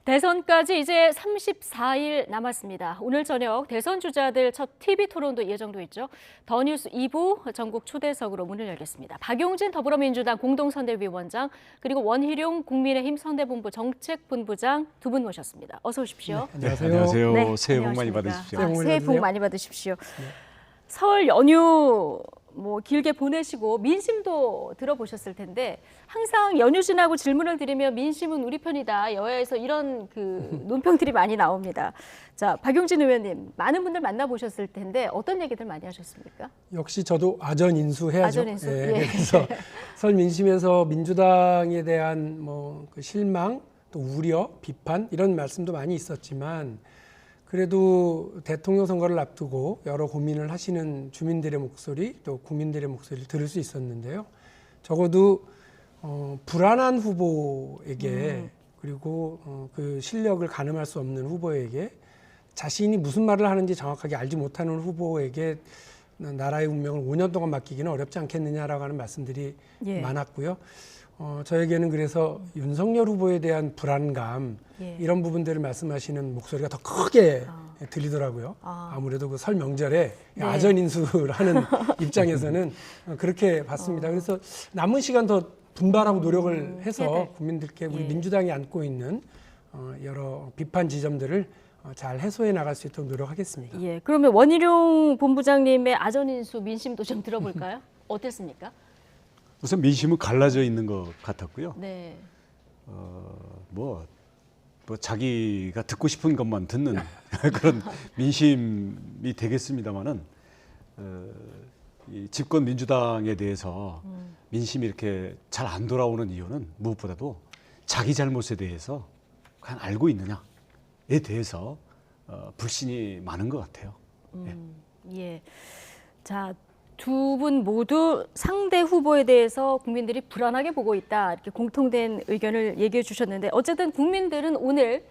대선까지 이제 34일 남았습니다. 오늘 저녁 대선 주자들 첫 TV 토론도 예정돼 있죠. 더 뉴스 2부 전국 초대석으로 문을 열겠습니다. 박용진 더불어민주당 공동선대위원장 그리고 원희룡 국민의힘 선대본부 정책본부장 두 분 모셨습니다. 어서 오십시오. 네, 안녕하세요. 네, 새해 복 많이 받으십시오. 새해 복 많이 받으십시오. 설 연휴 길게 보내시고 민심도 들어보셨을 텐데 항상 연휴 지나고 질문을 드리면 민심은 우리 편이다. 여야에서 이런 논평들이 많이 나옵니다. 자, 박용진 의원님, 많은 분들 만나보셨을 텐데 어떤 얘기들 많이 하셨습니까? 역시 저도 아전인수해야죠. 아전인수. 예, 예. 그래서 설 민심에서 민주당에 대한 그 실망, 또 우려, 비판 이런 말씀도 많이 있었지만 그래도 대통령 선거를 앞두고 여러 고민을 하시는 주민들의 목소리 또 국민들의 목소리를 들을 수 있었는데요. 적어도 불안한 후보에게 그리고 그 실력을 가늠할 수 없는 후보에게 자신이 무슨 말을 하는지 정확하게 알지 못하는 후보에게 나라의 운명을 5년 동안 맡기기는 어렵지 않겠느냐라고 하는 말씀들이 많았고요. 저에게는 그래서 윤석열 후보에 대한 불안감 이런 부분들을 말씀하시는 목소리가 더 크게 들리더라고요. 아무래도 그 설 명절에 아전인수를 하는 입장에서는 그렇게 봤습니다. 그래서 남은 시간 더 분발하고 노력을 해서 국민들께 우리 민주당이 안고 있는 여러 비판 지점들을 잘 해소해 나갈 수 있도록 노력하겠습니다. 예, 그러면 원희룡 본부장님의 아전인수 민심도 좀 들어볼까요? 어땠습니까? 우선 민심은 갈라져 있는 것 같았고요. 네. 뭐 자기가 듣고 싶은 것만 듣는 그런 민심이 되겠습니다만은 이 집권 민주당에 대해서 민심이 이렇게 잘 안 돌아오는 이유는 무엇보다도 자기 잘못에 대해서 과연 알고 있느냐에 대해서 불신이 많은 것 같아요. 예. 자. 두 분 모두 상대 후보에 대해서 국민들이 불안하게 보고 있다. 이렇게 공통된 의견을 얘기해 주셨는데 어쨌든 국민들은 오늘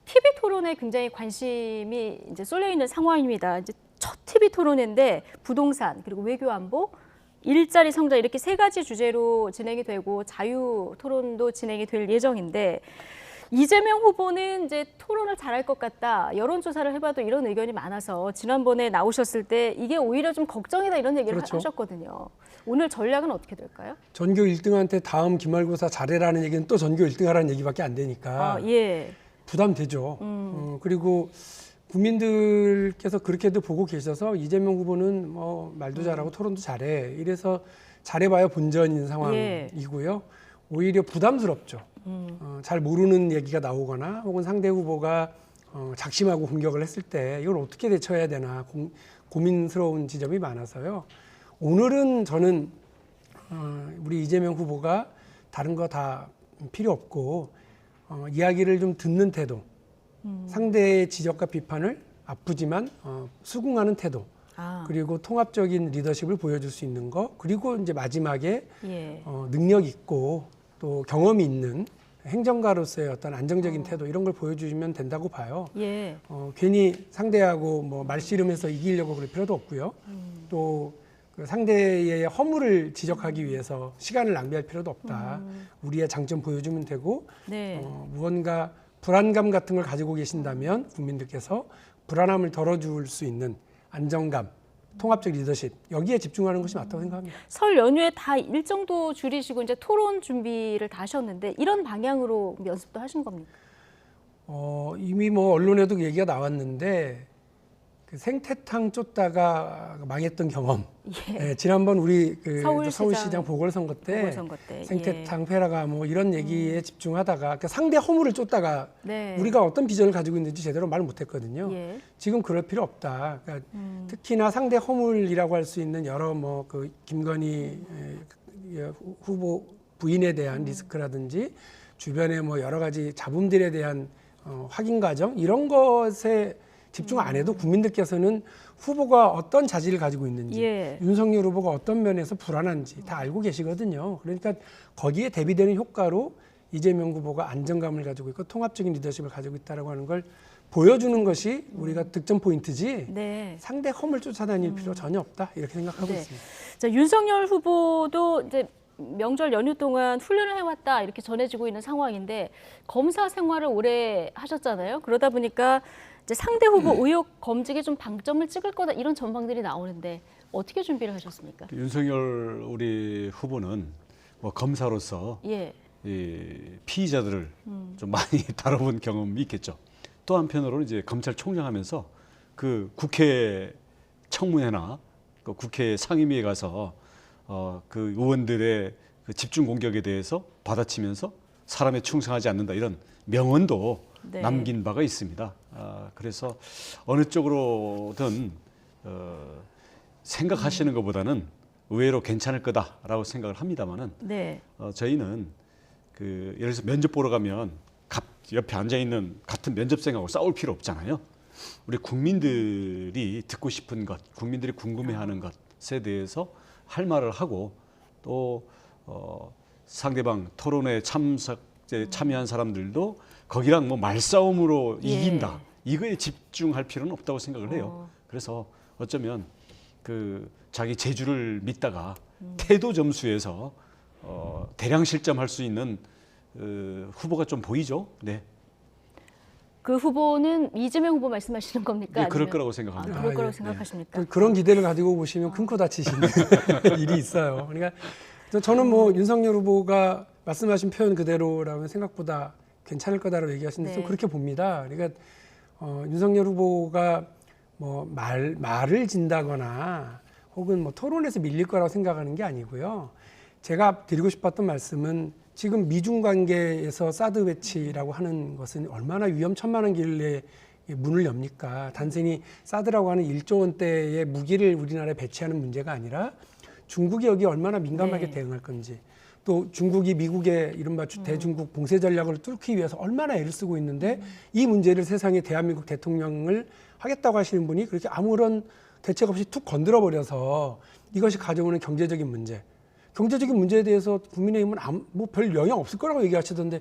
TV 토론에 굉장히 관심이 이제 쏠려 있는 상황입니다. 이제 첫 TV 토론인데 부동산 그리고 외교 안보, 일자리 성장 이렇게 세 가지 주제로 진행이 되고 자유 토론도 진행이 될 예정인데 이재명 후보는 이제 토론을 잘할 것 같다. 여론조사를 해봐도 이런 의견이 많아서 지난번에 나오셨을 때 이게 오히려 좀 걱정이다 이런 얘기를 하셨거든요. 오늘 전략은 어떻게 될까요? 전교 1등한테 다음 기말고사 잘해라는 얘기는 또 전교 1등하라는 얘기밖에 안 되니까 부담되죠. 그리고 국민들께서 그렇게도 보고 계셔서 이재명 후보는 말도 잘하고 토론도 잘해. 이래서 잘해봐야 본전인 상황이고요. 오히려 부담스럽죠. 잘 모르는 얘기가 나오거나 혹은 상대 후보가 작심하고 공격을 했을 때 이걸 어떻게 대처해야 되나 고민스러운 지점이 많아서요. 오늘은 저는 우리 이재명 후보가 다른 거 다 필요 없고 이야기를 좀 듣는 태도, 상대의 지적과 비판을 아프지만 수긍하는 태도, 그리고 통합적인 리더십을 보여줄 수 있는 거, 그리고 이제 마지막에 능력 있고 또 경험이 있는 행정가로서의 어떤 안정적인 태도 이런 걸 보여주시면 된다고 봐요. 괜히 상대하고 말씨름해서 이기려고 그럴 필요도 없고요. 또 그 상대의 허물을 지적하기 위해서 시간을 낭비할 필요도 없다. 우리의 장점 보여주면 되고 무언가 불안감 같은 걸 가지고 계신다면 국민들께서 불안함을 덜어줄 수 있는 안정감, 통합적 리더십 여기에 집중하는 것이 맞다고 생각합니다. 설 연휴에 다 일정도 줄이시고 이제 토론 준비를 다 하셨는데 이런 방향으로 연습도 하신 겁니까? 이미 언론에도 얘기가 나왔는데 그 생태탕 쫓다가 망했던 경험. 지난번 우리 서울시장 보궐선거 때 생태탕 폐라가 이런 얘기에 집중하다가 그러니까 상대 허물을 쫓다가 우리가 어떤 비전을 가지고 있는지 제대로 말 못했거든요. 지금 그럴 필요 없다. 그러니까 특히나 상대 허물이라고 할 수 있는 여러 김건희 후보 부인에 대한 리스크라든지 주변의 여러 가지 잡음들에 대한 확인 과정 이런 것에 집중 안 해도 국민들께서는 후보가 어떤 자질을 가지고 있는지 윤석열 후보가 어떤 면에서 불안한지 다 알고 계시거든요. 그러니까 거기에 대비되는 효과로 이재명 후보가 안정감을 가지고 있고 통합적인 리더십을 가지고 있다는 하는 걸 보여주는 것이 우리가 득점 포인트지 상대 험을 쫓아다닐 필요 전혀 없다 이렇게 생각하고 있습니다. 자, 윤석열 후보도 이제 명절 연휴 동안 훈련을 해왔다 이렇게 전해지고 있는 상황인데 검사 생활을 오래 하셨잖아요. 그러다 보니까 이제 상대 후보 의혹 검증에 좀 방점을 찍을 거다 이런 전망들이 나오는데 어떻게 준비를 하셨습니까? 윤석열 우리 후보는 뭐 검사로서 예. 이 피의자들을 좀 많이 다뤄본 경험이 있겠죠. 또 한편으로는 이제 검찰총장 하면서 그 국회 청문회나 그 국회 상임위에 가서 그 의원들의 그 집중 공격에 대해서 받아치면서 사람에 충성하지 않는다 이런 명언도 네. 남긴 바가 있습니다. 그래서 어느 쪽으로든 생각하시는 것보다는 의외로 괜찮을 거다라고 생각을 합니다만은 네. 저희는 그 예를 들어서 면접 보러 가면 옆에 앉아 있는 같은 면접생하고 싸울 필요 없잖아요. 우리 국민들이 듣고 싶은 것, 국민들이 궁금해하는 것에 대해서 할 말을 하고 또 상대방 토론회 참여한 사람들도 거기랑 뭐 말싸움으로 예. 이긴다 이거에 집중할 필요는 없다고 생각을 해요. 그래서 어쩌면 그 자기 재주를 믿다가 태도 점수에서 대량 실점할 수 있는 후보가 좀 보이죠. 네. 그 후보는 이재명 후보 말씀하시는 겁니까? 네, 그럴 아니면- 거라고 생각합니다. 그럴 거라고 예. 생각하십니까? 그런 기대를 가지고 보시면 큰 코 다치시는 일이 있어요. 그러니까 저는 뭐 윤석열 후보가 말씀하신 표현 그대로라면 생각보다 괜찮을 거다라고 얘기하시는데 좀 네. 그렇게 봅니다. 그러니까 윤석열 후보가 뭐 말을 진다거나 혹은 뭐 토론에서 밀릴 거라고 생각하는 게 아니고요. 제가 드리고 싶었던 말씀은 지금 미중 관계에서 사드 배치라고 하는 것은 얼마나 위험천만한 길에 문을 엽니까? 단순히 사드라고 하는 1조 원대의 무기를 우리나라에 배치하는 문제가 아니라 중국이 여기 얼마나 민감하게 네. 대응할 건지 또 중국이 미국의 이른바 대중국 봉쇄 전략을 뚫기 위해서 얼마나 애를 쓰고 있는데 이 문제를 세상에 대한민국 대통령을 하겠다고 하시는 분이 그렇게 아무런 대책 없이 툭 건드려 버려서 이것이 가져오는 경제적인 문제, 경제적인 문제에 대해서 국민의힘은 뭐 별 영향 없을 거라고 얘기하시던데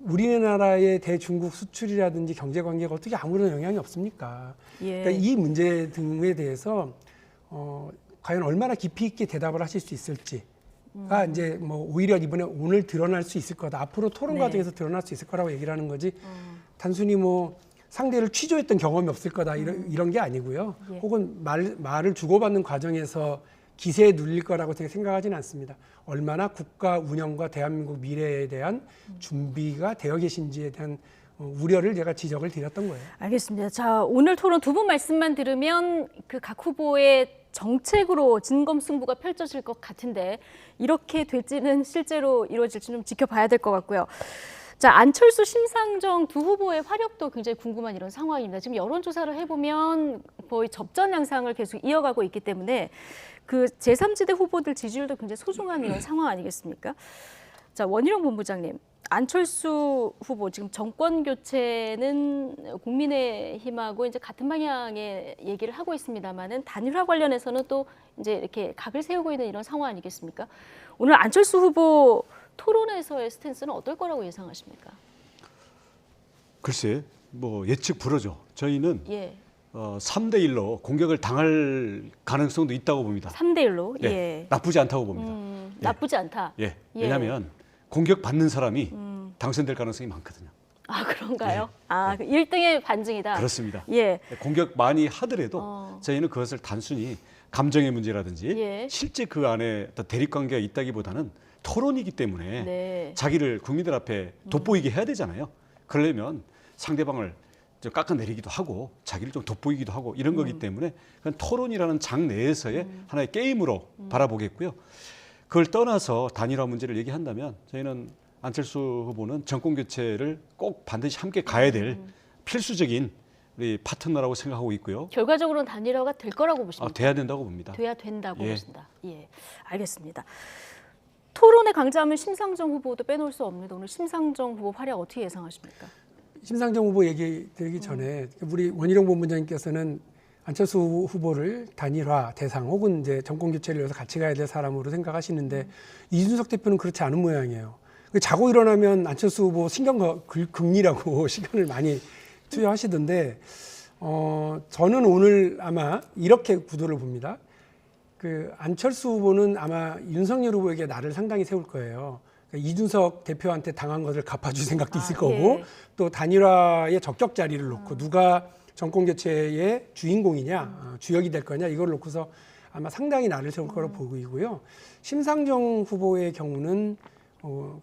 우리나라의 대중국 수출이라든지 경제 관계가 어떻게 아무런 영향이 없습니까? 예. 그러니까 이 문제 등에 대해서 과연 얼마나 깊이 있게 대답을 하실 수 있을지가 이제 뭐 오히려 이번에 오늘 드러날 수 있을 거다. 앞으로 토론 네. 과정에서 드러날 수 있을 거라고 얘기를 하는 거지. 단순히 뭐 상대를 취조했던 경험이 없을 거다 이런 게 아니고요. 예. 혹은 말을 주고받는 과정에서 기세에 눌릴 거라고 생각하지는 않습니다. 얼마나 국가 운영과 대한민국 미래에 대한 준비가 되어 계신지에 대한 우려를 제가 지적을 드렸던 거예요. 알겠습니다. 자, 오늘 토론 두 분 말씀만 들으면 그 각 후보의 정책으로 진검승부가 펼쳐질 것 같은데 이렇게 될지는 실제로 이루어질지 좀 지켜봐야 될 것 같고요. 자, 안철수, 심상정 두 후보의 화력도 굉장히 궁금한 이런 상황입니다. 지금 여론조사를 해보면 거의 접전 양상을 계속 이어가고 있기 때문에 그 제3지대 후보들 지지율도 굉장히 소중한 이런 상황 아니겠습니까? 자, 원희룡 본부장님, 안철수 후보 지금 정권 교체는 국민의힘하고 이제 같은 방향의 얘기를 하고 있습니다만은 단일화 관련해서는 또 이제 이렇게 각을 세우고 있는 이런 상황 아니겠습니까? 오늘 안철수 후보 토론에서의 스탠스는 어떨 거라고 예상하십니까? 글쎄, 뭐 예측 불허죠. 저희는 예, 3대 1로 공격을 당할 가능성도 있다고 봅니다. 3대 1로. 예, 예. 나쁘지 않다고 봅니다. 예. 나쁘지 않다. 예, 예. 왜냐하면 공격 받는 사람이 당선될 가능성이 많거든요. 아, 그런가요? 네. 아, 1등의 반증이다. 그렇습니다. 예. 공격 많이 하더라도 저희는 그것을 단순히 감정의 문제라든지 예. 실제 그 안에 대립 관계가 있다기보다는 토론이기 때문에 네. 자기를 국민들 앞에 돋보이게 해야 되잖아요. 그러려면 상대방을 좀 깎아내리기도 하고 자기를 좀 돋보이기도 하고 이런 거기 때문에 그건 토론이라는 장 내에서의 하나의 게임으로 바라보겠고요. 그걸 떠나서 단일화 문제를 얘기한다면 저희는 안철수 후보는 정권 교체를 꼭 반드시 함께 가야 될 필수적인 우리 파트너라고 생각하고 있고요. 결과적으로는 단일화가 될 거라고 보십니까? 돼야 된다고 봅니다. 돼야 된다고 예. 보신다. 예, 알겠습니다. 토론에 강자하면 심상정 후보도 빼놓을 수 없는데 오늘 심상정 후보 활약 어떻게 예상하십니까? 심상정 후보 얘기 드리기 전에 우리 원희룡 본부장님께서는 안철수 후보를 단일화 대상 혹은 이제 정권 교체를 위해서 같이 가야 될 사람으로 생각하시는데 이준석 대표는 그렇지 않은 모양이에요. 자고 일어나면 안철수 후보 신경 긁느라고 시간을 많이 투여하시던데 저는 오늘 아마 이렇게 구도를 봅니다. 그 안철수 후보는 아마 윤석열 후보에게 나를 상당히 세울 거예요. 그러니까 이준석 대표한테 당한 것을 갚아줄 생각도 있을 거고 예. 또 단일화의 적격 자리를 놓고 누가 정권 교체의 주인공이냐, 주역이 될 거냐 이걸 놓고서 아마 상당히 나를 세울 거로 보이고요. 심상정 후보의 경우는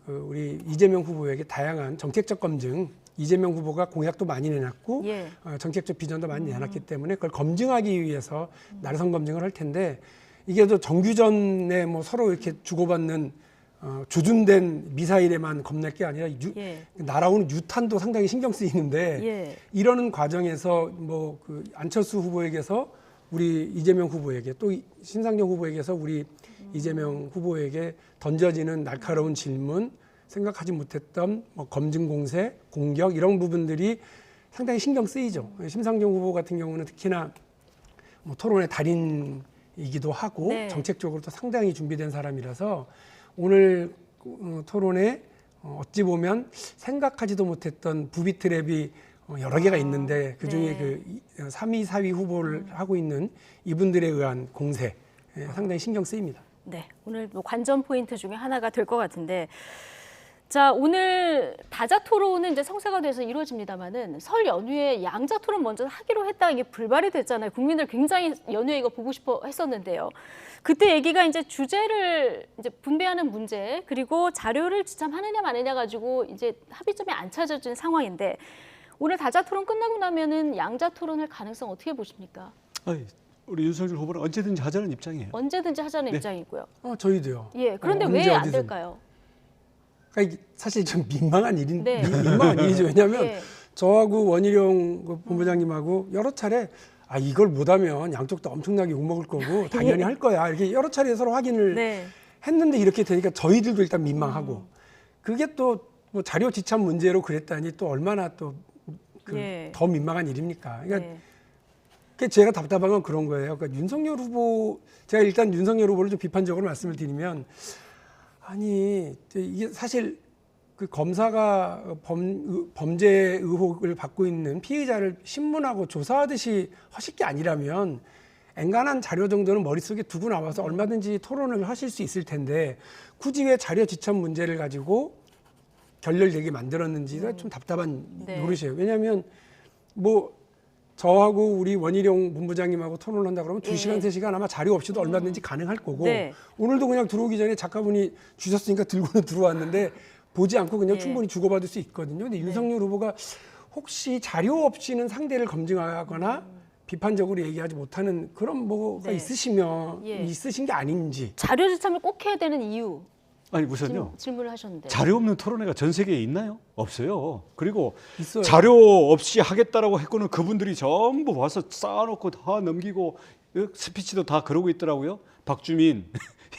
우리 이재명 후보에게 다양한 정책적 검증, 이재명 후보가 공약도 많이 내놨고 예. 정책적 비전도 많이 내놨기 때문에 그걸 검증하기 위해서 나르선 검증을 할 텐데 이게 또 정규전에 뭐 서로 이렇게 주고받는 조준된 미사일에만 겁낼 게 아니라 예. 날아오는 유탄도 상당히 신경 쓰이는데 예. 이러는 과정에서 뭐 그 안철수 후보에게서 우리 이재명 후보에게 또 심상정 후보에게서 우리 이재명 후보에게 던져지는 날카로운 질문, 생각하지 못했던 뭐 검증 공세, 공격 이런 부분들이 상당히 신경 쓰이죠. 심상정 후보 같은 경우는 특히나 뭐 토론의 달인이기도 하고 네. 정책적으로도 상당히 준비된 사람이라서 오늘 토론에 어찌 보면 생각하지도 못했던 부비 트랩이 여러 개가 있는데 그중에 네. 그 3위, 4위 후보를 하고 있는 이분들에 의한 공세 상당히 신경 쓰입니다. 네, 오늘 뭐 관전 포인트 중에 하나가 될 것 같은데, 자 오늘 다자 토론은 이제 성사가 돼서 이루어집니다만은 설 연휴에 양자 토론 먼저 하기로 했다 이게 불발이 됐잖아요. 국민들 굉장히 연휴에 이거 보고 싶어 했었는데요. 그때 얘기가 이제 주제를 이제 분배하는 문제 그리고 자료를 지참하느냐 마느냐 가지고 이제 합의점이 안 찾아진 상황인데 오늘 다자 토론 끝나고 나면은 양자 토론할 가능성 어떻게 보십니까? 우리 윤석열 후보는 언제든지 하자는 입장이에요. 언제든지 하자는 네. 입장이고요. 저희도요. 예, 그런데 언제 왜 안 어디든. 될까요? 그러니까 이게 사실 좀 민망한 일인 네. 민망한 일이죠. 왜냐하면 예. 저하고 원희룡 그 본부장님하고 여러 차례 이걸 못하면 양쪽 다 엄청나게 욕먹을 거고 당연히 할 거야 이렇게 여러 차례 서로 확인을 네. 했는데 이렇게 되니까 저희들도 일단 민망하고 그게 또 뭐 자료 지참 문제로 그랬다니 또 얼마나 또 예. 더 민망한 일입니까? 그러니까 네. 그 제가 답답한 건 그런 거예요. 그러니까 윤석열 후보 제가 일단 윤석열 후보를 좀 비판적으로 말씀을 드리면 아니 이게 사실 그 검사가 범죄 의혹을 받고 있는 피의자를 신문하고 조사하듯이 하실 게 아니라면 엔간한 자료 정도는 머릿속에 두고 나와서 얼마든지 토론을 하실 수 있을 텐데 굳이 왜 자료 지참 문제를 가지고 결렬되게 만들었는지가 좀 답답한 네. 노릇이에요. 왜냐하면 뭐 저하고 우리 원희룡 본부장님하고 토론을 한다 그러면 2시간, 3시간 아마 자료 없이도 얼마든지 가능할 거고 네. 오늘도 그냥 들어오기 전에 작가분이 주셨으니까 들고는 들어왔는데 보지 않고 그냥 예. 충분히 주고받을 수 있거든요. 근데 윤석열 후보가 혹시 자료 없이는 상대를 검증하거나 비판적으로 얘기하지 못하는 그런 뭐가 네. 있으신 게 아닌지. 자료 지참을 꼭 해야 되는 이유 아니 우선요. 질문을 하셨는데. 자료 없는 토론회가 전 세계에 있나요? 없어요. 그리고 있어요. 자료 없이 하겠다라고 했고는 그분들이 전부 와서 쌓아놓고 다 넘기고 스피치도 다 그러고 있더라고요. 박주민,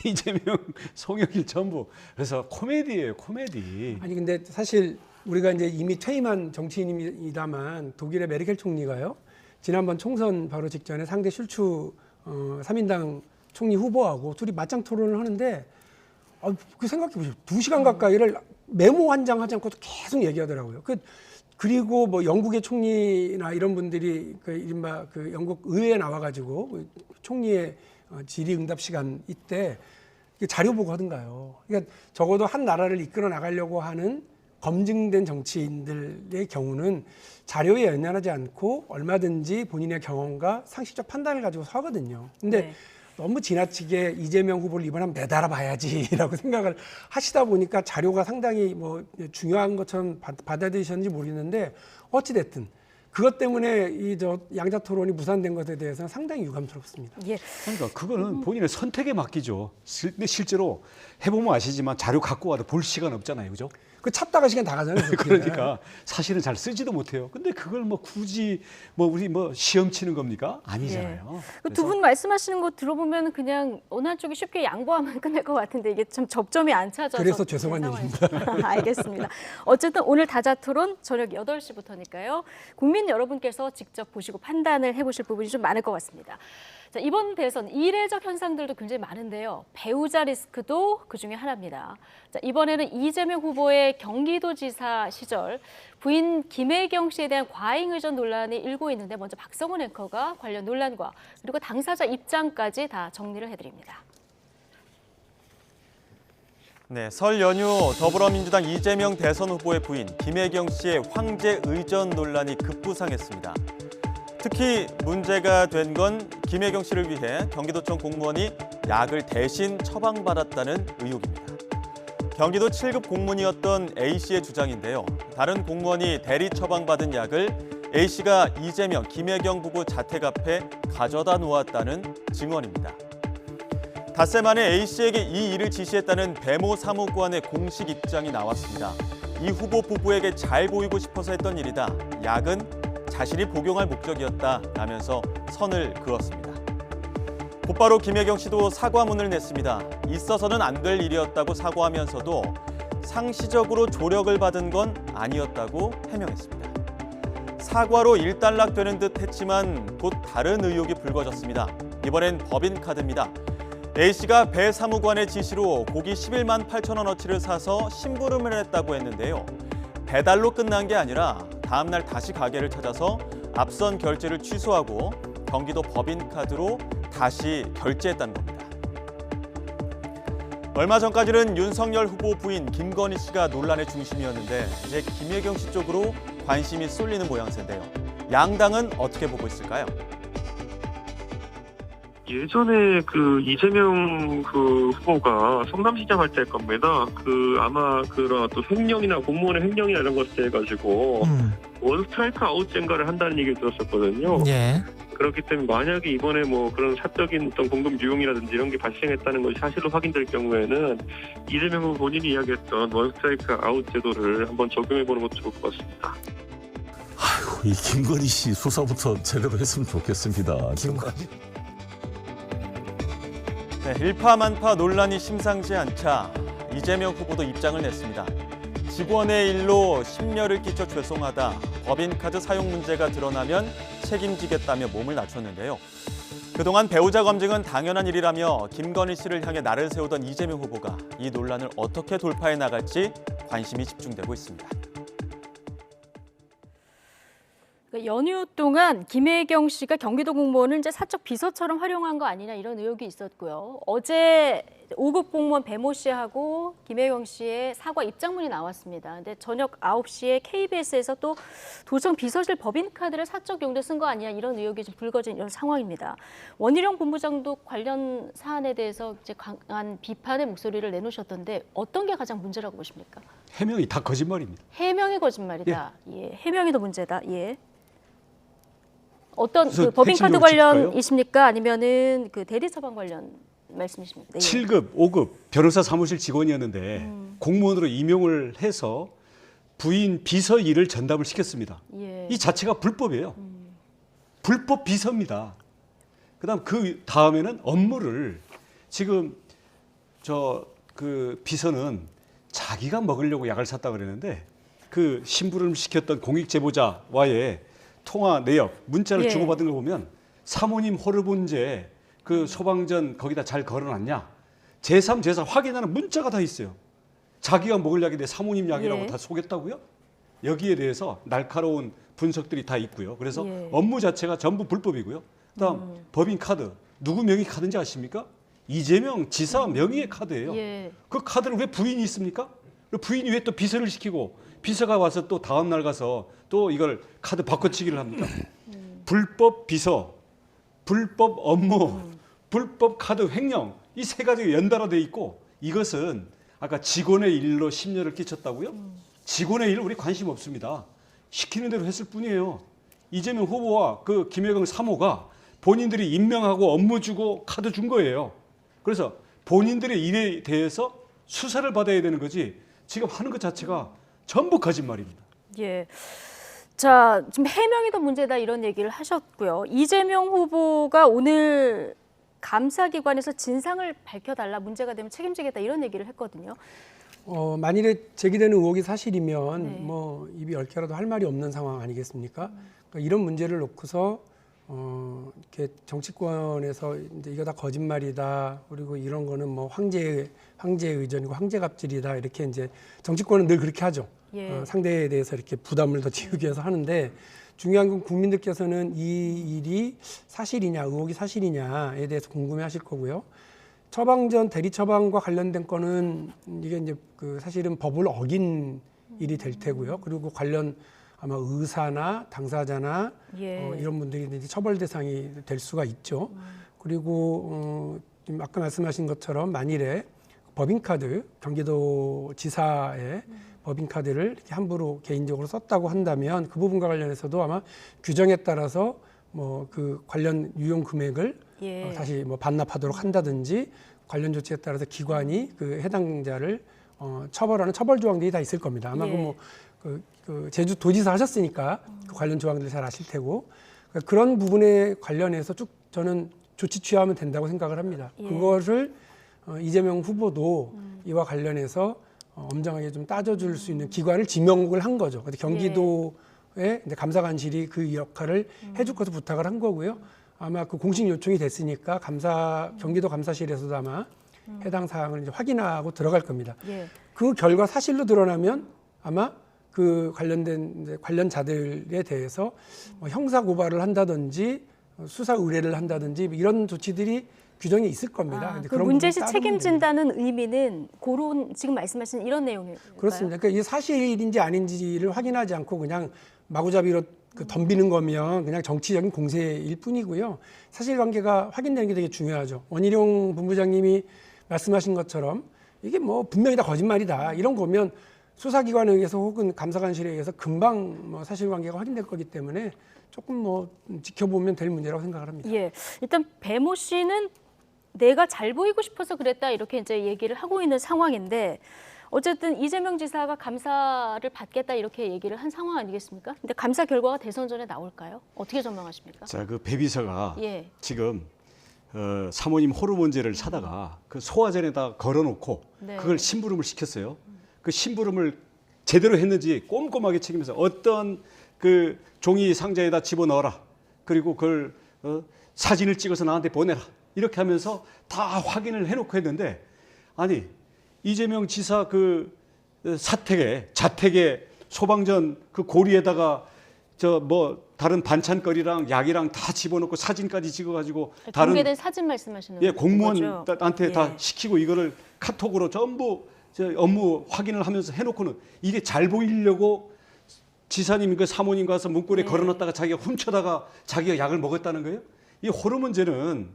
이재명, 송영길 전부. 그래서 코미디예요, 코미디. 아니 근데 사실 우리가 이제 이미 퇴임한 정치인입니다만 독일의 메르켈 총리가요. 지난번 총선 바로 직전에 상대 슐츠 3인당 총리 후보하고 둘이 맞짱 토론을 하는데 그 생각해 보세요. 2시간 가까이를 메모 한 장 하지 않고도 계속 얘기하더라고요. 그리고 뭐 영국의 총리나 이런 분들이 그 이른바 그 영국 의회에 나와가지고 총리의 질의응답 시간 이때 자료 보고 하던가요. 그러니까 적어도 한 나라를 이끌어 나가려고 하는 검증된 정치인들의 경우는 자료에 연연하지 않고 얼마든지 본인의 경험과 상식적 판단을 가지고 하거든요. 근데 네. 너무 지나치게 이재명 후보를 이번에 한번 내달아 봐야지라고 생각을 하시다 보니까 자료가 상당히 뭐 중요한 것처럼 받아들이셨는지 모르겠는데 어찌됐든 그것 때문에 이 양자 토론이 무산된 것에 대해서는 상당히 유감스럽습니다. 예. 그러니까 그거는 본인의 선택에 맡기죠. 근데 실제로 해보면 아시지만 자료 갖고 와도 볼 시간 없잖아요, 그죠? 그 찾다가 시간 다 가잖아요. 그러니까 사실은 잘 쓰지도 못해요. 근데 그걸 뭐 굳이 뭐 우리 뭐 시험 치는 겁니까? 아니잖아요. 두 분 말씀하시는 거 들어보면 그냥 어느 한쪽이 쉽게 양보하면 끝날 것 같은데 이게 참 접점이 안 찾아서 그래서 죄송한 일입니다. 알겠습니다. 어쨌든 오늘 다자 토론 저녁 8시부터니까요. 국민 여러분께서 직접 보시고 판단을 해보실 부분이 좀 많을 것 같습니다. 자, 이번 대선 이례적 현상들도 굉장히 많은데요. 배우자 리스크도 그중에 하나입니다. 자, 이번에는 이재명 후보의 경기도지사 시절 부인 김혜경 씨에 대한 과잉 의전 논란이 일고 있는데 먼저 박성훈 앵커가 관련 논란과 그리고 당사자 입장까지 다 정리를 해드립니다. 네, 설 연휴 더불어민주당 이재명 대선 후보의 부인 김혜경 씨의 황제 의전 논란이 급부상했습니다. 특히 문제가 된 건 김혜경 씨를 위해 경기도청 공무원이 약을 대신 처방받았다는 의혹입니다. 경기도 7급 공무원이었던 A씨의 주장인데요. 다른 공무원이 대리 처방받은 약을 A씨가 이재명, 김혜경 부부 자택 앞에 가져다 놓았다는 증언입니다. 닷새 만에 A씨에게 이 일을 지시했다는 배모 사무관의 공식 입장이 나왔습니다. 이 후보 부부에게 잘 보이고 싶어서 했던 일이다. 약은 자신이 복용할 목적이었다라면서 선을 그었습니다. 곧바로 김혜경 씨도 사과문을 냈습니다. 있어서는 안 될 일이었다고 사과하면서도 상시적으로 조력을 받은 건 아니었다고 해명했습니다. 사과로 일단락되는 듯 했지만 곧 다른 의혹이 불거졌습니다. 이번엔 법인카드입니다. A씨가 배 사무관의 지시로 고기 11만 8천 원어치를 사서 심부름을 했다고 했는데요. 배달로 끝난 게 아니라 다음 날 다시 가게를 찾아서 앞선 결제를 취소하고 경기도 법인카드로 다시 결제했다는 겁니다. 얼마 전까지는 윤석열 후보 부인 김건희 씨가 논란의 중심이었는데 이제 김혜경 씨 쪽으로 관심이 쏠리는 모양새인데요. 양당은 어떻게 보고 있을까요? 예전에 이재명 후보가 성남시장 할 때일 겁니다. 아마 그런 또 횡령이나 공무원의 횡령이나 이런 것들 해가지고 원 스트라이크 아웃젠가를 한다는 얘기를 들었었거든요. 예. 그렇기 때문에 만약에 이번에 뭐 그런 사적인 어떤 공금 유용이라든지 이런 게 발생했다는 것이 사실로 확인될 경우에는 이재명 후보 본인이 이야기했던 원 스트라이크 아웃 제도를 한번 적용해보는 것도 좋을 것 같습니다. 아이고, 이 김건희 씨 수사부터 제대로 했으면 좋겠습니다. 지금까지. 네, 일파만파 논란이 심상치 않자 이재명 후보도 입장을 냈습니다. 직원의 일로 심려를 끼쳐 죄송하다. 법인카드 사용 문제가 드러나면 책임지겠다며 몸을 낮췄는데요. 그동안 배우자 검증은 당연한 일이라며 김건희 씨를 향해 날을 세우던 이재명 후보가 이 논란을 어떻게 돌파해 나갈지 관심이 집중되고 있습니다. 연휴 동안 김혜경 씨가 경기도 공무원을 이제 사적 비서처럼 활용한 거 아니냐 이런 의혹이 있었고요. 어제 5급 공무원 배모 씨하고 김혜경 씨의 사과 입장문이 나왔습니다. 근데 저녁 9시에 KBS에서 또 도청 비서실 법인카드를 사적 용도에 쓴 거 아니냐 이런 의혹이 좀 불거진 이런 상황입니다. 원희룡 본부장도 관련 사안에 대해서 이제 강한 비판의 목소리를 내놓으셨던데 어떤 게 가장 문제라고 보십니까? 해명이 다 거짓말입니다. 해명이 거짓말이다. 예, 해명이 더 문제다. 예. 어떤 법인카드 관련이십니까? 아니면은 대리 처방 관련 말씀이십니까? 예. 7급, 5급 변호사 사무실 직원이었는데 공무원으로 임용을 해서 부인 비서 일을 전담을 시켰습니다. 예. 이 자체가 불법이에요. 불법 비서입니다. 그다음 그 다음에는 업무를 지금 비서는 자기가 먹으려고 약을 샀다 그랬는데 그 심부름을 시켰던 공익 제보자와의 통화 내역, 문자를 예. 주고받은 걸 보면 사모님 호르몬제 그 소방전 거기다 잘 걸어놨냐? 제3, 제4 확인하는 문자가 다 있어요. 자기가 먹을 약인데 사모님 약이라고 예. 다 속였다고요? 여기에 대해서 날카로운 분석들이 다 있고요. 그래서 예. 업무 자체가 전부 불법이고요. 그다음 법인 카드, 누구 명의 카드인지 아십니까? 이재명 지사 명의의 카드예요. 예. 그 카드를 왜 부인이 있습니까? 부인이 왜 또 비서를 시키고 비서가 와서 또 다음 날 가서 또 이걸 카드 바꿔치기를 합니까? 불법 비서, 불법 업무, 불법 카드 횡령 이 세 가지가 연달아돼 있고 이것은 아까 직원의 일로 심려를 끼쳤다고요? 직원의 일 우리 관심 없습니다. 시키는 대로 했을 뿐이에요. 이재명 후보와 그 김혜경 사모가 본인들이 임명하고 업무 주고 카드 준 거예요. 그래서 본인들의 일에 대해서 수사를 받아야 되는 거지 지금 하는 것 자체가 전부 거짓말입니다. 예. 자, 지금 해명이 더 문제다 이런 얘기를 하셨고요. 이재명 후보가 오늘 감사기관에서 진상을 밝혀달라 문제가 되면 책임지겠다 이런 얘기를 했거든요. 만일에 제기되는 의혹이 사실이면 네. 뭐 입이 열 개라도 할 말이 없는 상황 아니겠습니까? 그러니까 이런 문제를 놓고서 이렇게 정치권에서 이제 이거 다 거짓말이다. 그리고 이런 거는 뭐 황제의 의전이고 황제 갑질이다. 이렇게 이제 정치권은 늘 그렇게 하죠. 예. 상대에 대해서 이렇게 부담을 더 지우기 위해서 하는데 중요한 건 국민들께서는 이 일이 사실이냐, 의혹이 사실이냐에 대해서 궁금해하실 거고요. 처방전 대리 처방과 관련된 거는 이게 이제 그 사실은 법을 어긴 일이 될 테고요. 그리고 관련 아마 의사나 당사자나 예. 이런 분들이 이제 처벌 대상이 될 수가 있죠. 그리고 지금 아까 말씀하신 것처럼 만일에 법인카드, 경기도 지사의 법인카드를 이렇게 함부로 개인적으로 썼다고 한다면 그 부분과 관련해서도 아마 규정에 따라서 뭐 그 관련 유용 금액을 예. 다시 뭐 반납하도록 한다든지 관련 조치에 따라서 기관이 그 해당자를 처벌하는 처벌 조항들이 다 있을 겁니다. 아마 예. 그 제주 도지사 하셨으니까 그 관련 조항들 잘 아실 테고 그러니까 그런 부분에 관련해서 쭉 저는 조치 취하면 된다고 생각을 합니다. 예. 그것을 이재명 후보도 이와 관련해서 엄정하게 좀 따져줄 수 있는 기관을 지명을 한 거죠. 근데 경기도의 이제 감사관실이 그 역할을 해줄 것을 부탁을 한 거고요. 아마 그 공식 요청이 됐으니까 경기도 감사실에서도 아마 해당 사항을 이제 확인하고 들어갈 겁니다. 예. 그 결과 사실로 드러나면 아마 그 관련된 이제 관련자들에 대해서 형사 고발을 한다든지 수사 의뢰를 한다든지 이런 조치들이 규정이 있을 겁니다. 근데 그 그런 문제시 부분을 따르면 책임진다는 의미는 그런 지금 말씀하신 이런 내용일까요? 됩니다. 그렇습니다. 그러니까 이게 사실인지 아닌지를 확인하지 않고 그냥 마구잡이로 그 덤비는 거면 그냥 정치적인 공세일 뿐이고요. 사실관계가 확인되는 게 되게 중요하죠. 원희룡 본부장님이 말씀하신 것처럼 이게 뭐 분명히 다 거짓말이다 이런 거면 수사기관에 의해서 혹은 감사관실에 의해서 금방 뭐 사실관계가 확인될 거기 때문에 조금 뭐 지켜보면 될 문제라고 생각을 합니다. 예, 일단 배모 씨는 내가 잘 보이고 싶어서 그랬다 이렇게 이제 얘기를 하고 있는 상황인데 어쨌든 이재명 지사가 감사를 받겠다 이렇게 얘기를 한 상황 아니겠습니까? 근데 감사 결과가 대선 전에 나올까요? 어떻게 전망하십니까? 자, 그 배 비서가 예. 지금 사모님 호르몬제를 사다가 그 소화전에다 걸어놓고 네. 그걸 심부름을 시켰어요. 그 심부름을 제대로 했는지 꼼꼼하게 책임져서 어떤 그 종이 상자에다 집어넣어라. 그리고 그걸 사진을 찍어서 나한테 보내라. 이렇게 하면서 다 확인을 해놓고 했는데 아니 이재명 지사 그 자택에 소방전 그 고리에다가 저 뭐 다른 반찬거리랑 약이랑 다 집어넣고 사진까지 찍어가지고 다른 공개된 사진 말씀하시는 예 거죠? 공무원한테 다 예. 시키고 이거를 카톡으로 전부 저 업무 확인을 하면서 해놓고는 이게 잘 보이려고 지사님 그 사모님 가서 문고리에 네. 걸어놨다가 자기가 훔쳐다가 자기가 약을 먹었다는 거예요? 이 호르몬제는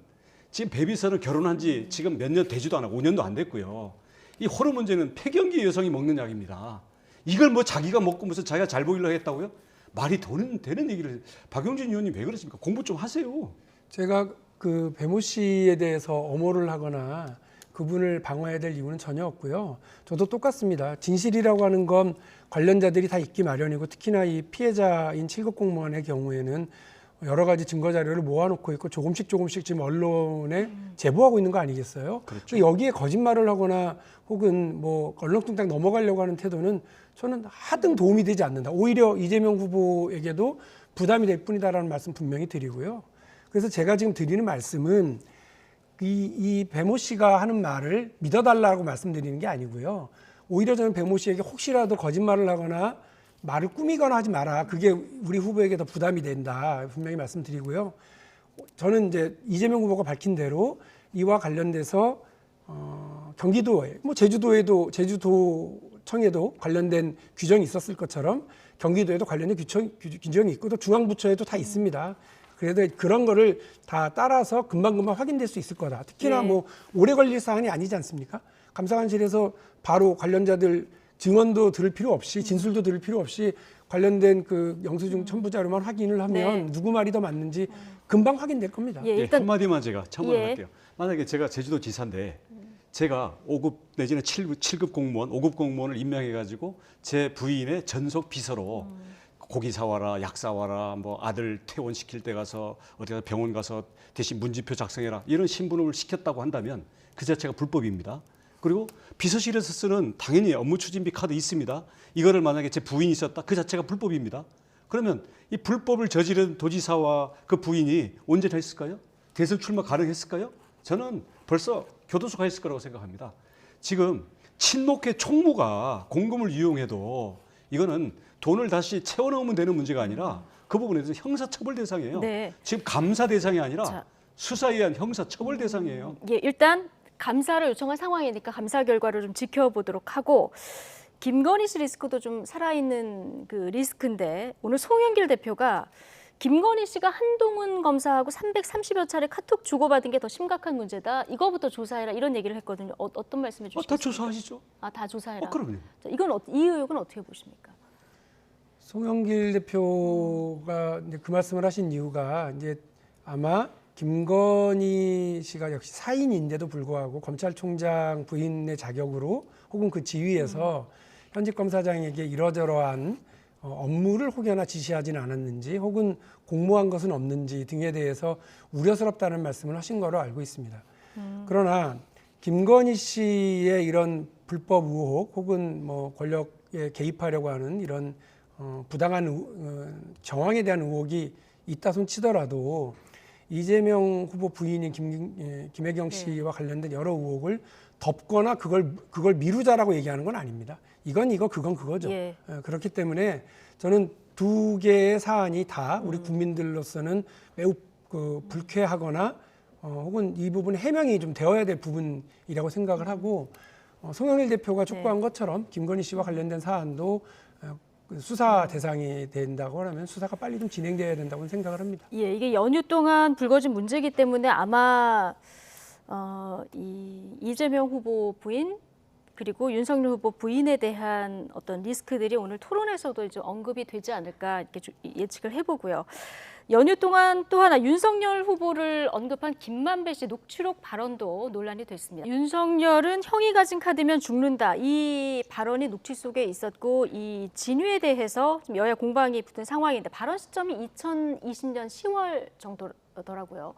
지금 배비서는 결혼한 지 지금 몇 년 되지도 않아 5년도 안 됐고요. 이 호르몬제는 폐경기 여성이 먹는 약입니다. 이걸 뭐 자기가 먹고 무슨 자기가 잘 보이려고 했다고요? 말이 되는 얘기를 박용진 의원님 왜 그러십니까? 공부 좀 하세요. 제가 그 배모 씨에 대해서 엄호를 하거나 그분을 방어해야 될 이유는 전혀 없고요. 저도 똑같습니다. 진실이라고 하는 건 관련자들이 다 있기 마련이고 특히나 이 피해자인 7급 공무원의 경우에는 여러 가지 증거 자료를 모아놓고 있고 조금씩 지금 언론에 제보하고 있는 거 아니겠어요? 그렇죠. 여기에 거짓말을 하거나 혹은 뭐 얼렁뚱땅 넘어가려고 하는 태도는 저는 하등 도움이 되지 않는다. 오히려 이재명 후보에게도 부담이 될 뿐이다라는 말씀 분명히 드리고요. 그래서 제가 지금 드리는 말씀은 이 배모 씨가 하는 말을 믿어달라고 말씀드리는 게 아니고요. 오히려 저는 배모 씨에게 혹시라도 거짓말을 하거나 말을 꾸미거나 하지 마라. 그게 우리 후보에게 더 부담이 된다. 분명히 말씀드리고요. 저는 이제 이재명 후보가 밝힌 대로 이와 관련돼서 경기도에, 뭐 제주도청에도 관련된 규정이 있었을 것처럼 경기도에도 관련된 규정이 있고 또 중앙부처에도 다 있습니다. 그래도 그런 거를 다 따라서 금방금방 확인될 수 있을 거다. 특히나 예. 뭐 오래 걸릴 사안이 아니지 않습니까? 감사관실에서 바로 관련자들 증언도 들을 필요 없이 진술도 들을 필요 없이 관련된 그 영수증 첨부 자료만 확인을 하면 네. 누구 말이 더 맞는지 금방 확인될 겁니다. 예, 예, 일단 한마디만 제가 첨언을 예. 할게요. 만약에 제가 제주도 지사인데 제가 5급 내지는 7급 공무원, 5급 공무원을 임명해가지고 제 부인의 전속 비서로 고기 사와라, 약 사와라, 뭐 아들 퇴원시킬 때 가서 어디 가서 병원 가서 대신 문진표 작성해라 이런 심부름을 시켰다고 한다면 그 자체가 불법입니다. 그리고 비서실에서 쓰는 당연히 업무 추진비 카드 있습니다. 이거를 만약에 제 부인이 썼다 그 자체가 불법입니다. 그러면 이 불법을 저지른 도지사와 그 부인이 온전했을까요? 대선 출마 가능했을까요? 저는 벌써 교도소 가 있을 거라고 생각합니다. 지금 친목회 총무가 공금을 이용해도 이거는 돈을 다시 채워 넣으면 되는 문제가 아니라 그 부분에 대해서 형사처벌 대상이에요. 네. 지금 감사 대상이 아니라 자. 수사에 의한 형사처벌 대상이에요. 예, 일단 감사를 요청한 상황이니까 감사 결과를 좀 지켜보도록 하고 김건희 씨 리스크도 좀 살아있는 그 리스크인데 오늘 송영길 대표가 김건희 씨가 한동훈 검사하고 330여 차례 카톡 주고받은 게 더 심각한 문제다. 이거부터 조사해라 이런 얘기를 했거든요. 어떤 말씀해 주시겠습니까? 다 조사하시죠. 아, 다 조사해라. 그럼요. 자, 이건 이 의혹은 어떻게 보십니까? 송영길 대표가 이제 그 말씀을 하신 이유가 이제 아마 김건희 씨가 역시 사인인데도 불구하고 검찰총장 부인의 자격으로 혹은 그 지위에서 현직 검사장에게 이러저러한 업무를 혹여나 지시하지는 않았는지 혹은 공모한 것은 없는지 등에 대해서 우려스럽다는 말씀을 하신 거로 알고 있습니다. 그러나 김건희 씨의 이런 불법 의혹 혹은 뭐 권력에 개입하려고 하는 이런 부당한 정황에 대한 의혹이 있다 손 치더라도 이재명 후보 부인인 김혜경 씨와 관련된 여러 의혹을 덮거나 그걸 미루자라고 얘기하는 건 아닙니다. 이건 이거 그건 그거죠. 예. 그렇기 때문에 저는 두 개의 사안이 다 우리 국민들로서는 매우 불쾌하거나 혹은 이 부분 해명이 좀 되어야 될 부분이라고 생각을 하고 송영길 대표가 촉구한 것처럼 김건희 씨와 관련된 사안도 수사 대상이 된다고 하면 수사가 빨리 좀 진행돼야 된다고 생각을 합니다. 예, 이게 연휴 동안 불거진 문제이기 때문에 아마 이재명 후보 부인 그리고 윤석열 후보 부인에 대한 어떤 리스크들이 오늘 토론에서도 이제 언급이 되지 않을까 이렇게 예측을 해보고요. 연휴 동안 또 하나 윤석열 후보를 언급한 김만배 씨 녹취록 발언도 논란이 됐습니다. 윤석열은 형이 가진 카드면 죽는다. 이 발언이 녹취 속에 있었고 이 진위에 대해서 지금 여야 공방이 붙은 상황인데 발언 시점이 2020년 10월 정도더라고요.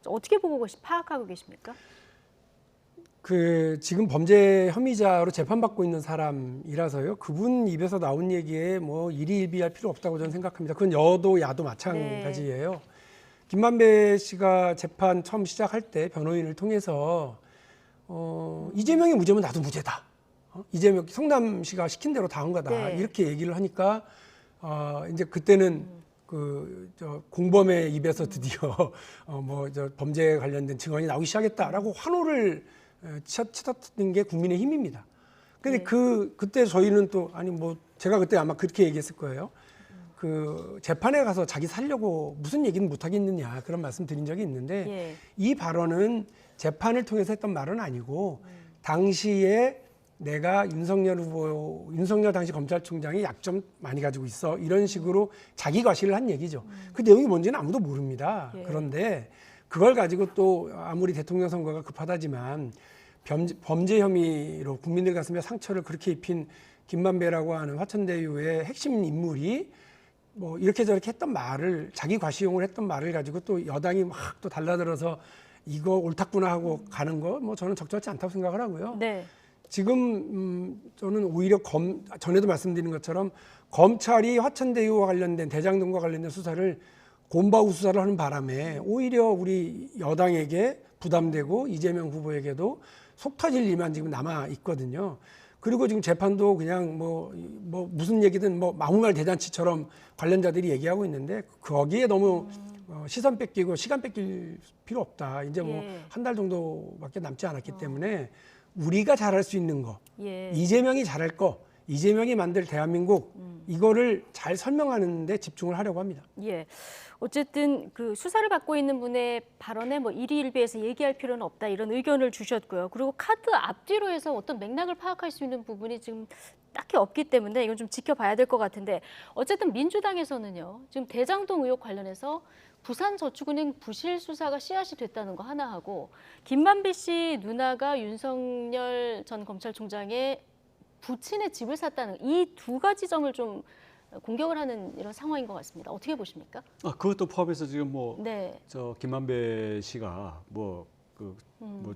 어떻게 보고 파악하고 계십니까? 지금 범죄 혐의자로 재판받고 있는 사람이라서요. 그분 입에서 나온 얘기에 뭐 일희일비할 필요 없다고 저는 생각합니다. 그건 여도 야도 마찬가지예요. 김만배 씨가 재판 처음 시작할 때 변호인을 통해서 이재명이 무죄면 나도 무죄다. 이재명 성남시가 시킨 대로 다 한 거다. 네. 이렇게 얘기를 하니까 이제 그때는 공범의 입에서 드디어 범죄에 관련된 증언이 나오기 시작했다라고 환호를 치닫는 게 국민의힘입니다. 근데 네. 그때 저희는 또 제가 그때 아마 그렇게 얘기했을 거예요. 재판에 가서 자기 살려고 무슨 얘기는 못 하겠느냐 그런 말씀 드린 적이 있는데 예. 이 발언은 재판을 통해서 했던 말은 아니고 당시에 내가 윤석열 당시 검찰총장이 약점 많이 가지고 있어 이런 식으로 자기 과시를 한 얘기죠. 그 내용이 뭔지는 아무도 모릅니다. 예. 그런데 그걸 가지고 또 아무리 대통령 선거가 급하다지만 범죄 혐의로 국민들 가슴에 상처를 그렇게 입힌 김만배라고 하는 화천대유의 핵심 인물이 뭐 이렇게 저렇게 했던 말을 자기 과시용을 했던 말을 가지고 또 여당이 막 또 달라들어서 이거 옳았구나 하고 가는 거 뭐 저는 적절치 않다고 생각을 하고요. 네. 지금 저는 오히려 전에도 말씀드린 것처럼 검찰이 화천대유와 관련된 대장동과 관련된 수사를 곰바우 수사를 하는 바람에 오히려 우리 여당에게 부담되고 이재명 후보에게도 속 터질 일만 지금 남아 있거든요. 그리고 지금 재판도 그냥 뭐 무슨 얘기든 아무말 대잔치처럼 관련자들이 얘기하고 있는데 거기에 너무 시선 뺏기고 시간 뺏길 필요 없다. 이제 한 달 정도밖에 남지 않았기 때문에 우리가 잘할 수 있는 거, 예. 이재명이 잘할 거, 이재명이 만들 대한민국 이거를 잘 설명하는 데 집중을 하려고 합니다. 예. 어쨌든 그 수사를 받고 있는 분의 발언에 뭐 일희일비해서 얘기할 필요는 없다 이런 의견을 주셨고요. 그리고 카드 앞뒤로 해서 어떤 맥락을 파악할 수 있는 부분이 지금 딱히 없기 때문에 이건 좀 지켜봐야 될 것 같은데 어쨌든 민주당에서는요. 지금 대장동 의혹 관련해서 부산저축은행 부실 수사가 씨앗이 됐다는 거 하나 하고 김만배 씨 누나가 윤석열 전 검찰총장의 부친의 집을 샀다는 이 두 가지 점을 좀 공격을 하는 이런 상황인 것 같습니다. 어떻게 보십니까? 그것도 포함해서 지금 네. 김만배 씨가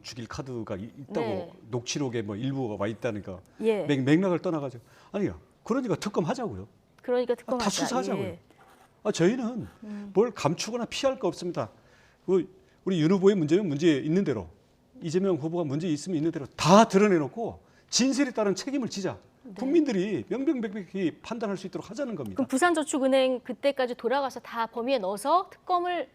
죽일 카드가 있다고 네. 녹취록에 일부가 와 있다니까 예. 맥락을 떠나가지고 아니요. 그러니까 특검 하자고요. 그러니까 특검하자. 다 수사하자고요. 예. 저희는 뭘 감추거나 피할 거 없습니다. 우리 윤 후보의 문제는 문제 있는 대로, 이재명 후보가 문제 있으면 있는 대로 다 드러내놓고 진실에 따른 책임을 지자. 국민들이 명명백백히 판단할 수 있도록 하자는 겁니다. 그럼 부산저축은행 그때까지 돌아가서 다 범위에 넣어서 특검을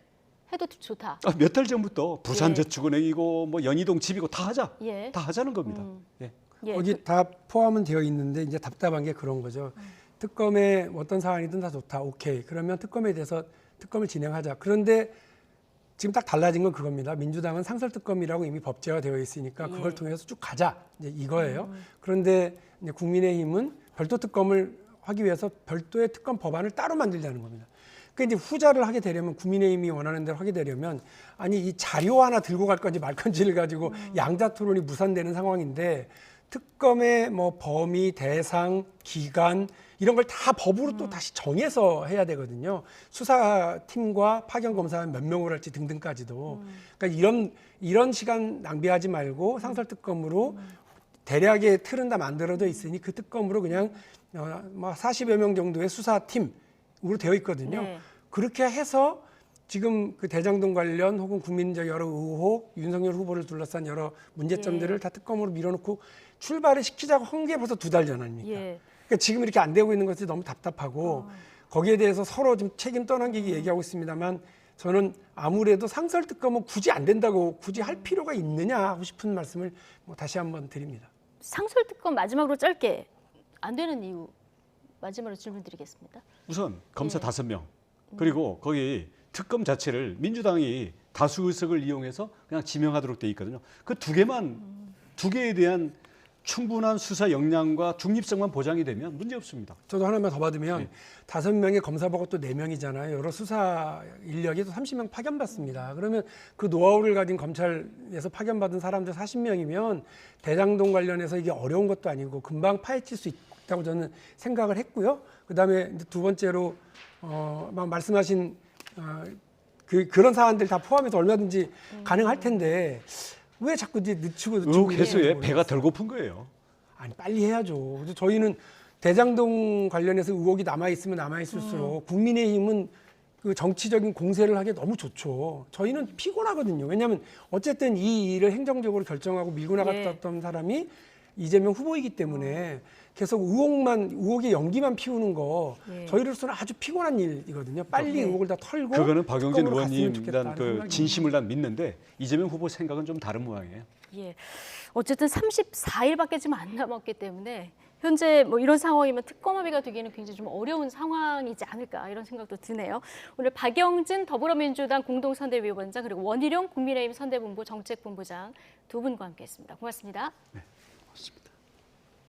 해도 좋다. 몇 달 전부터 부산저축은행이고 뭐 연희동 집이고 다 하자. 예. 다 하자는 겁니다. 예. 예. 거기 다 포함은 되어 있는데 이제 답답한 게 그런 거죠. 특검에 어떤 사안이든 다 좋다. 오케이. 그러면 특검에 대해서 특검을 진행하자. 그런데 지금 딱 달라진 건 그겁니다. 민주당은 상설특검이라고 이미 법제화 되어 있으니까 그걸 예. 통해서 쭉 가자. 이제 이거예요. 그런데 이제 국민의힘은 별도 특검을 하기 위해서 별도의 특검 법안을 따로 만들자는 겁니다. 그러니까 이제 후자를 하게 되려면 국민의힘이 원하는 대로 하게 되려면 아니 이 자료 하나 들고 갈 건지 말 건지를 가지고 양자 토론이 무산되는 상황인데 특검의 뭐 범위, 대상, 기간 이런 걸 다 법으로 또 다시 정해서 해야 되거든요. 수사팀과 파견 검사 몇 명을 할지 등등까지도. 그러니까 이런 시간 낭비하지 말고 상설특검으로 대략의 틀은 다 만들어져 있으니 그 특검으로 그냥 뭐 40여 명 정도의 수사팀으로 되어 있거든요. 네. 그렇게 해서 지금 그 대장동 관련 혹은 국민적 여러 의혹, 윤석열 후보를 둘러싼 여러 문제점들을 다 특검으로 밀어놓고 출발을 시키자고 한 게 벌써 2달 전 아닙니까? 예. 그러니까 지금 이렇게 안 되고 있는 것이 너무 답답하고 거기에 대해서 서로 좀 책임 떠넘기기 얘기하고 있습니다만 저는 아무래도 상설특검은 굳이 안 된다고 굳이 할 필요가 있느냐 하고 싶은 말씀을 뭐 다시 한번 드립니다. 상설특검 마지막으로 짧게 안 되는 이유 마지막으로 질문드리겠습니다. 우선 검사 예. 5명 그리고 거기 특검 자체를 민주당이 다수 의석을 이용해서 그냥 지명하도록 돼 있거든요. 그 두 개에 대한 충분한 수사 역량과 중립성만 보장이 되면 문제 없습니다. 저도 하나만 더 받으면 네. 5명의 검사보고 또 4명이잖아요. 여러 수사 인력이 또 30명 파견받습니다. 그러면 그 노하우를 가진 검찰에서 파견받은 사람들 40명이면 대장동 관련해서 이게 어려운 것도 아니고 금방 파헤칠 수 있다고 저는 생각을 했고요. 그다음에 이제 두 번째로 막 말씀하신 그런 사안들 다 포함해서 얼마든지 가능할 텐데 왜 자꾸 이제 늦추고 의혹 해소에 이러는지 배가 덜 고픈 거예요. 아니 빨리 해야죠. 그래서 저희는 대장동 관련해서 의혹이 남아 있으면 남아 있을수록 국민의힘은 그 정치적인 공세를 하기 너무 좋죠. 저희는 피곤하거든요. 왜냐하면 어쨌든 이 일을 행정적으로 결정하고 밀고 나갔던 사람이 이재명 후보이기 때문에 계속 의혹의 연기만 피우는 거 저희로서는 아주 피곤한 일이거든요. 빨리 의혹을 다 털고 그거는 박용진 특검으로 갔으면 의원님 좋겠다는 난 그 생각입니다. 진심을 난 믿는데 이재명 후보 생각은 좀 다른 모양이에요. 예. 어쨌든 34일밖에 지금 안 남았기 때문에 현재 뭐 이런 상황이면 특검 합의가 되기는 굉장히 좀 어려운 상황이지 않을까 이런 생각도 드네요. 오늘 박영진 더불어민주당 공동선대위원장 그리고 원희룡 국민의힘 선대본부 정책본부장 두 분과 함께했습니다. 고맙습니다. 네, 고맙습니다.